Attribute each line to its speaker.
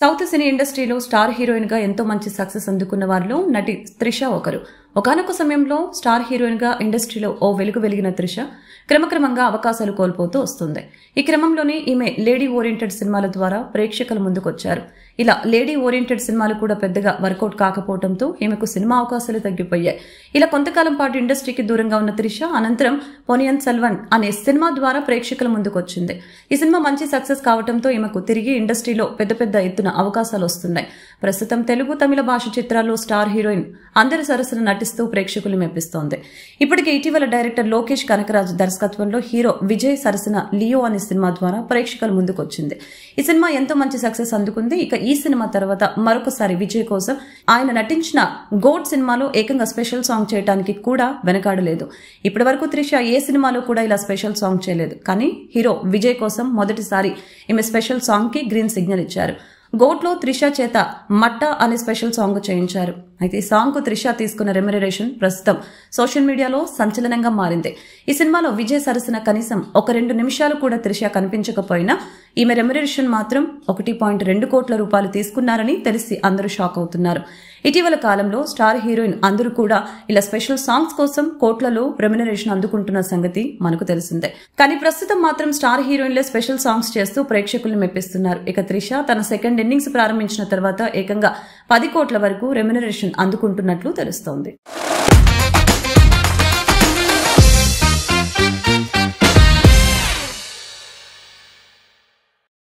Speaker 1: South సినీ ఇండస్ట్రీలో star heroine గా ఎంతో మంచి సక్సెస్ అందుకున్న వారిలో నటి త్రిష ఒకరు. ఒకానొక సమయంలో స్టార్ హీరోయిన్ గా ఇండస్ట్రీలో ఓ వెలుగు వెలిగిన త్రిష క్రమక్రమంగా అవకాశాలు కోల్పోతూ వస్తుంది. ఈ క్రమంలోనే ఈమె లేడీ ఓరియంటెడ్ సినిమాల ద్వారా ప్రేక్షకుల ముందుకొచ్చారు. ఇలా లేడీ ఓరియంటెడ్ సినిమాలు కూడా పెద్దగా వర్కౌట్ కాకపోవడంతో ఈమెకు సినిమా అవకాశాలు తగ్గిపోయాయి. ఇలా కొంతకాలం పాటు ఇండస్ట్రీకి దూరంగా ఉన్న త్రిష అనంతరం పొనియన్ సెల్వన్ అనే సినిమా ద్వారా ప్రేక్షకుల ముందుకొచ్చింది. ఈ సినిమా మంచి సక్సెస్ కావడంతో ఈమెకు తిరిగి ఇండస్ట్రీలో పెద్ద ఎత్తున అవకాశాలు వస్తున్నాయి. ప్రస్తుతం తెలుగు, తమిళ భాష చిత్రాల్లో స్టార్ హీరోయిన్ అందరి సరసన నటిస్తూ ప్రేక్షకులు మెప్పిస్తోంది. ఇప్పటికే ఇటీవల డైరెక్టర్ లోకేష్ కనకరాజ్ దర్శకత్వంలో హీరో విజయ్ సరసన లియో అనే సినిమా ద్వారా ప్రేక్షకుల ముందుకొచ్చింది. ఈ సినిమా ఎంతో మంచి సక్సెస్ అందుకుంది. ఇక ఈ సినిమా తర్వాత మరొకసారి విజయ్ కోసం ఆయన నటించిన గోడ్ సినిమాలో ఏకంగా స్పెషల్ సాంగ్ చేయడానికి కూడా వెనకాడలేదు. ఇప్పటి వరకు త్రిష ఏ సినిమాలో కూడా ఇలా స్పెషల్ సాంగ్ చేయలేదు. కానీ హీరో విజయ్ కోసం మొదటిసారి ఈమె స్పెషల్ సాంగ్ కి గ్రీన్ సిగ్నల్ ఇచ్చారు. గోట్లో త్రిష చేత మట్టా అనే స్పెషల్ సాంగ్ చేయించారు. అయితే ఈ సాంగ్ కు త్రిష తీసుకున్న రెమ్యునరేషన్ ప్రస్తుతం సోషల్ మీడియాలో సంచలనంగా మారింది. ఈ సినిమాలో విజయ్ సరసన కనీసం 1-2 నిమిషాలు కూడా త్రిష కనిపించకపోయినా ఈమె రెమ్యునరేషన్ మాత్రం 1.2 కోట్ల రూపాయలు తీసుకున్నారని తెలిసి అందరూ షాక్ అవుతున్నారు. ఇటీవల కాలంలో స్టార్ హీరోయిన్ అందరూ కూడా ఇలా స్పెషల్ సాంగ్స్ కోసం కోట్లలో రెమ్యునరేషన్ అందుకుంటున్న సంగతి మనకు తెలిసిందే. కానీ ప్రస్తుతం మాత్రం స్టార్ హీరోయిన్లే స్పెషల్ సాంగ్స్ చేస్తూ ప్రేక్షకుల్ని మెప్పిస్తున్నారు. ఇక త్రిష తన సెకండ్ ఇన్నింగ్స్ ప్రారంభించిన తర్వాత ఏకంగా 10 కోట్ల వరకు రెమ్యునరేషన్ అందుకుంటున్నట్లు తెలుస్తోంది.